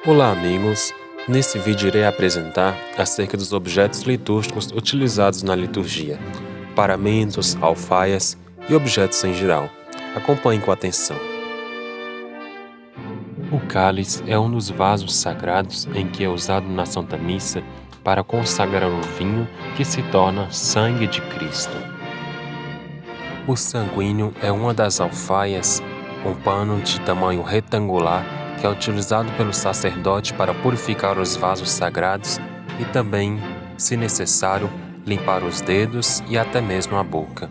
Olá, amigos! Nesse vídeo irei apresentar acerca dos objetos litúrgicos utilizados na liturgia, paramentos, alfaias e objetos em geral. Acompanhe com atenção. O cálice é um dos vasos sagrados em que é usado na Santa Missa para consagrar o vinho que se torna sangue de Cristo. O sanguíneo é uma das alfaias, um pano de tamanho retangular que é utilizado pelo sacerdote para purificar os vasos sagrados e também, se necessário, limpar os dedos e até mesmo a boca.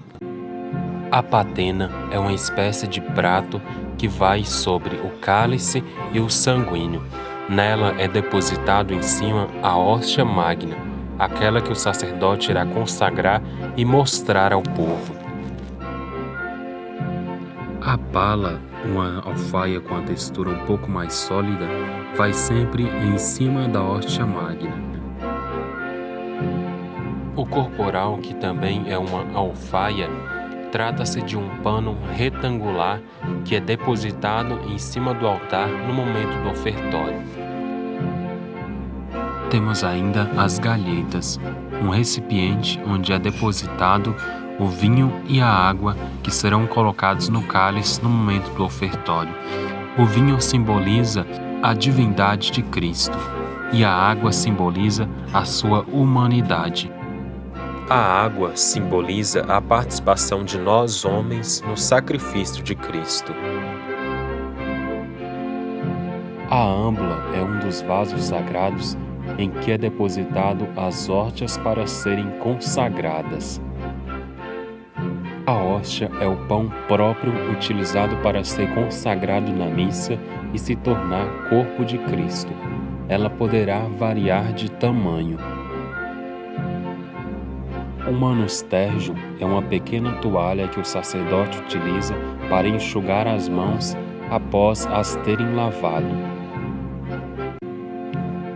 A patena é uma espécie de prato que vai sobre o cálice e o sanguíneo. Nela é depositado em cima a hóstia magna, aquela que o sacerdote irá consagrar e mostrar ao povo. A pala, uma alfaia com a textura um pouco mais sólida, vai sempre em cima da hóstia magna. O corporal, que também é uma alfaia, trata-se de um pano retangular que é depositado em cima do altar no momento do ofertório. Temos ainda as galhetas, um recipiente onde é depositado o vinho e a água que serão colocados no cálice no momento do ofertório. O vinho simboliza a divindade de Cristo e a água simboliza a sua humanidade. A água simboliza a participação de nós homens no sacrifício de Cristo. A âmbula é um dos vasos sagrados em que é depositado as hóstias para serem consagradas. A hóstia é o pão próprio utilizado para ser consagrado na missa e se tornar corpo de Cristo. Ela poderá variar de tamanho. O manustérgio é uma pequena toalha que o sacerdote utiliza para enxugar as mãos após as terem lavado.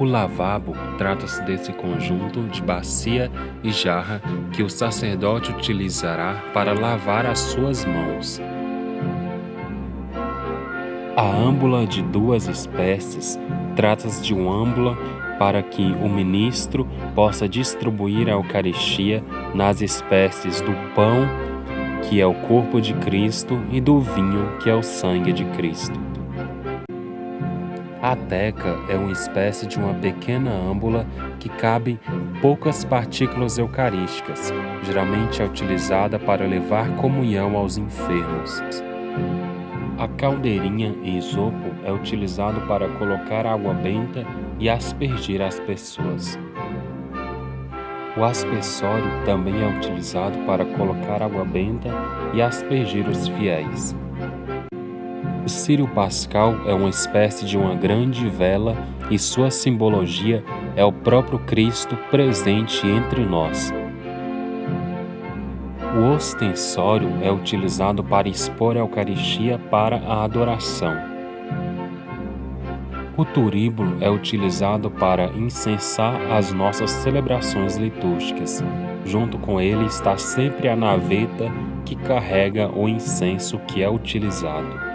O lavabo trata-se desse conjunto de bacia e jarra que o sacerdote utilizará para lavar as suas mãos. A âmbula de duas espécies trata-se de uma âmbula para que o ministro possa distribuir a Eucaristia nas espécies do pão, que é o corpo de Cristo, e do vinho, que é o sangue de Cristo. A teca é uma espécie de uma pequena âmbula que cabe poucas partículas eucarísticas, geralmente é utilizada para levar comunhão aos enfermos. A caldeirinha em isopo é utilizado para colocar água benta e aspergir as pessoas. O aspersório também é utilizado para colocar água benta e aspergir os fiéis. O círio pascal é uma espécie de uma grande vela e sua simbologia é o próprio Cristo presente entre nós. O ostensório é utilizado para expor a Eucaristia para a adoração. O turíbulo é utilizado para incensar as nossas celebrações litúrgicas. Junto com ele está sempre a naveta que carrega o incenso que é utilizado.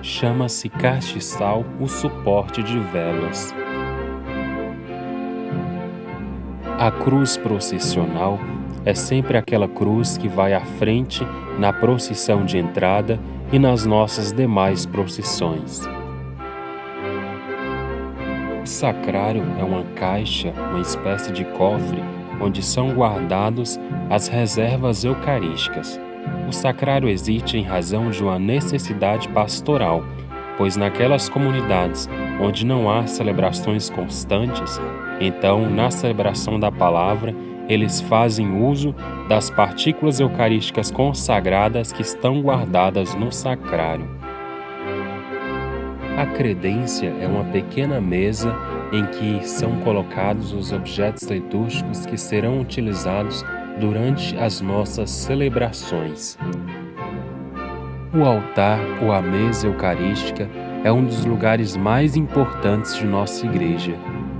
Chama-se castiçal o suporte de velas. A cruz processional é sempre aquela cruz que vai à frente na procissão de entrada e nas nossas demais procissões. O sacrário é uma caixa, uma espécie de cofre, onde são guardados as reservas eucarísticas. O sacrário existe em razão de uma necessidade pastoral, pois naquelas comunidades onde não há celebrações constantes, então, na celebração da palavra, eles fazem uso das partículas eucarísticas consagradas que estão guardadas no sacrário. A credência é uma pequena mesa em que são colocados os objetos litúrgicos que serão utilizados durante as nossas celebrações. O altar ou a mesa eucarística é um dos lugares mais importantes de nossa igreja,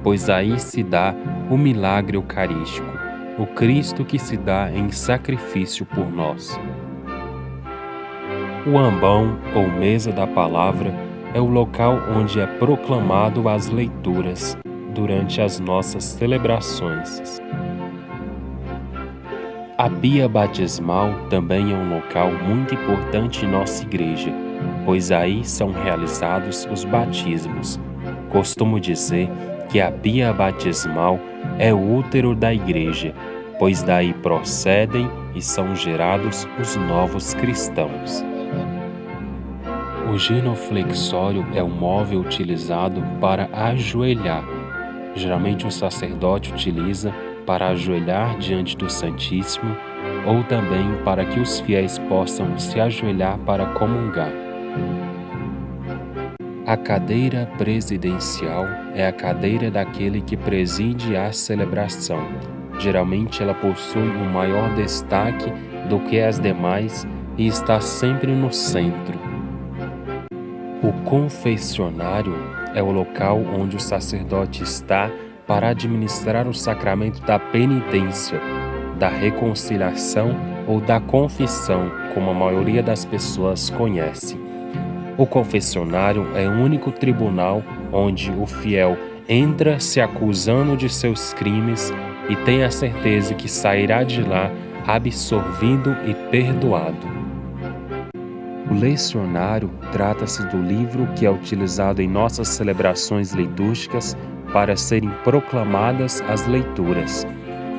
pois aí se dá o milagre eucarístico, o Cristo que se dá em sacrifício por nós. O ambão ou mesa da palavra é o local onde é proclamado as leituras durante as nossas celebrações. A pia batismal também é um local muito importante em nossa igreja, pois aí são realizados os batismos. Costumo dizer que a pia batismal é o útero da igreja, pois daí procedem e são gerados os novos cristãos. O genuflexório é um móvel utilizado para ajoelhar. Geralmente o sacerdote utiliza para ajoelhar diante do Santíssimo ou também para que os fiéis possam se ajoelhar para comungar. A cadeira presidencial é a cadeira daquele que preside a celebração. Geralmente ela possui um maior destaque do que as demais e está sempre no centro. O confessionário é o local onde o sacerdote está para administrar o sacramento da penitência, da reconciliação ou da confissão, como a maioria das pessoas conhece. O confessionário é o único tribunal onde o fiel entra se acusando de seus crimes e tem a certeza que sairá de lá absolvido e perdoado. O lecionário trata-se do livro que é utilizado em nossas celebrações litúrgicas para serem proclamadas as leituras.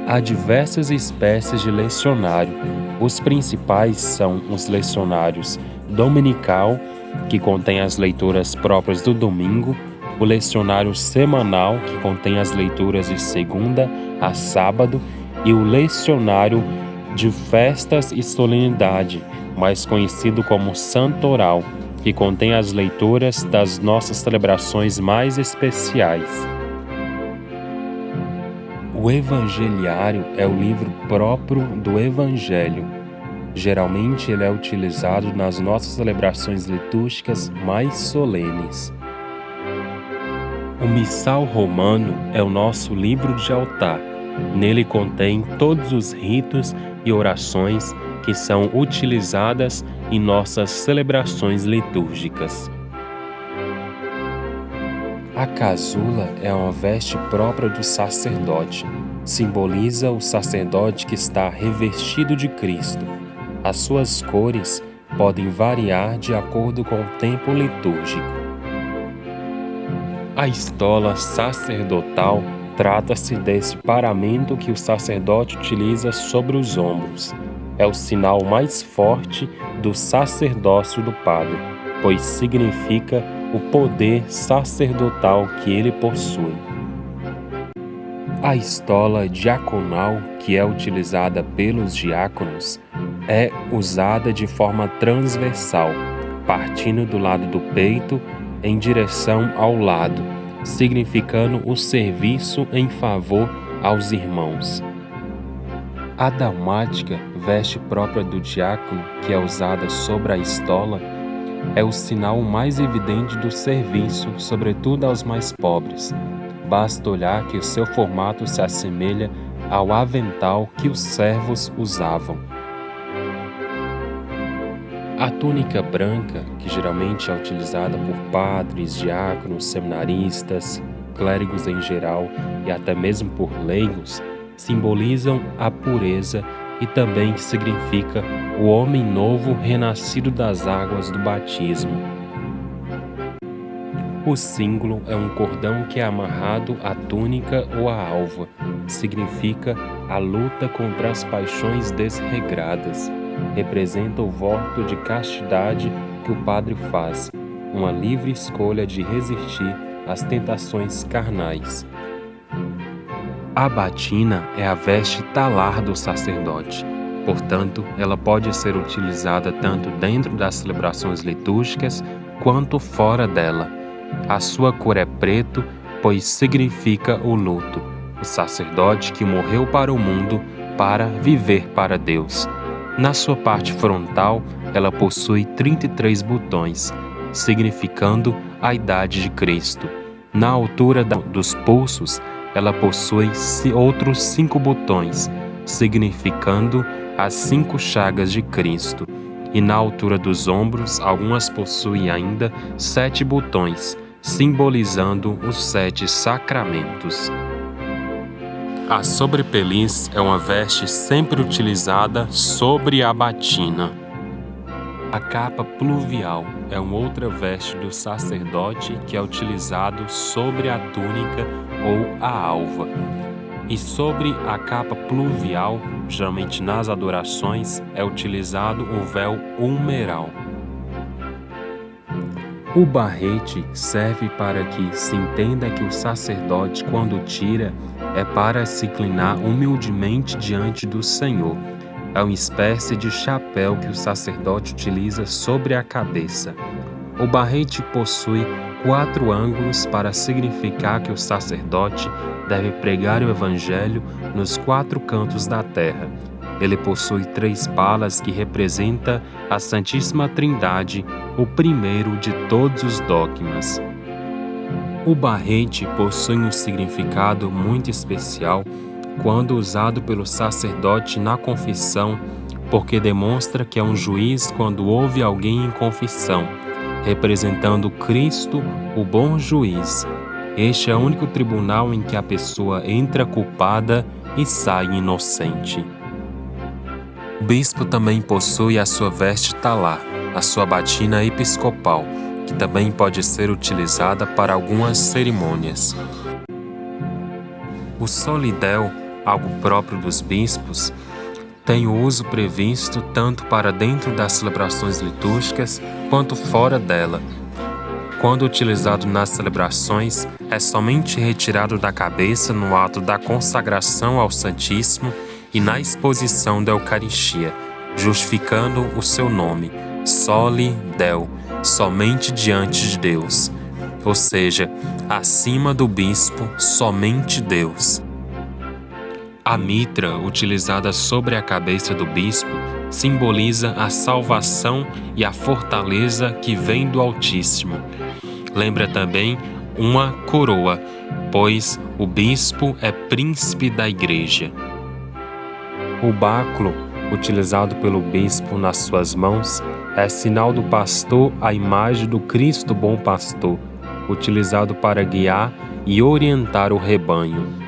Há diversas espécies de lecionário. Os principais são os lecionários dominical, que contém as leituras próprias do domingo, o lecionário semanal, que contém as leituras de segunda a sábado, e o lecionário de festas e solenidade, mais conhecido como santoral, que contém as leituras das nossas celebrações mais especiais. O Evangeliário é o livro próprio do Evangelho. Geralmente ele é utilizado nas nossas celebrações litúrgicas mais solenes. O Missal Romano é o nosso livro de altar. Nele contém todos os ritos e orações que são utilizadas em nossas celebrações litúrgicas. A casula é uma veste própria do sacerdote. Simboliza o sacerdote que está revestido de Cristo. As suas cores podem variar de acordo com o tempo litúrgico. A estola sacerdotal trata-se desse paramento que o sacerdote utiliza sobre os ombros. É o sinal mais forte do sacerdócio do padre, pois significa o poder sacerdotal que ele possui. A estola diaconal, que é utilizada pelos diáconos, é usada de forma transversal, partindo do lado do peito em direção ao lado, significando o serviço em favor aos irmãos. A dalmática, veste própria do diácono, que é usada sobre a estola, é o sinal mais evidente do serviço, sobretudo aos mais pobres. Basta olhar que o seu formato se assemelha ao avental que os servos usavam. A túnica branca, que geralmente é utilizada por padres, diáconos, seminaristas, clérigos em geral e até mesmo por leigos, simbolizam a pureza e também significa o homem novo renascido das águas do batismo. O símbolo é um cordão que é amarrado à túnica ou à alva. Significa a luta contra as paixões desregradas. Representa o voto de castidade que o padre faz, uma livre escolha de resistir às tentações carnais. A batina é a veste talar do sacerdote. Portanto, ela pode ser utilizada tanto dentro das celebrações litúrgicas quanto fora dela. A sua cor é preto, pois significa o luto, o sacerdote que morreu para o mundo para viver para Deus. Na sua parte frontal, ela possui 33 botões, significando a idade de Cristo. Na altura dos pulsos, ela possui outros 5 botões, significando as 5 chagas de Cristo. e na altura dos ombros algumas possuem ainda 7 botões, simbolizando os 7 sacramentos. A sobrepeliz é uma veste sempre utilizada sobre a batina. A capa pluvial é uma outra veste do sacerdote que é utilizado sobre a túnica ou a alva. E sobre a capa pluvial, geralmente nas adorações, é utilizado o véu umeral. O barrete serve para que se entenda que o sacerdote, quando tira, é para se inclinar humildemente diante do Senhor. É uma espécie de chapéu que o sacerdote utiliza sobre a cabeça. O barrete possui 4 ângulos para significar que o sacerdote deve pregar o evangelho nos 4 cantos da terra. Ele possui 3 palas que representa a Santíssima Trindade, o primeiro de todos os dogmas. O barrete possui um significado muito especial quando usado pelo sacerdote na confissão, porque demonstra que é um juiz quando ouve alguém em confissão, representando Cristo, o bom juiz. Este é o único tribunal em que a pessoa entra culpada e sai inocente. O bispo também possui a sua veste talar, a sua batina episcopal, que também pode ser utilizada para algumas cerimônias. O solidel, algo próprio dos bispos, tem o uso previsto tanto para dentro das celebrações litúrgicas quanto fora dela. Quando utilizado nas celebrações, é somente retirado da cabeça no ato da consagração ao Santíssimo e na exposição da Eucaristia, justificando o seu nome, soli Deo, somente diante de Deus, ou seja, acima do bispo, somente Deus. A mitra, utilizada sobre a cabeça do bispo, simboliza a salvação e a fortaleza que vem do Altíssimo. Lembra também uma coroa, pois o bispo é príncipe da igreja. O báculo, utilizado pelo bispo nas suas mãos, é sinal do pastor à imagem do Cristo bom pastor, utilizado para guiar e orientar o rebanho.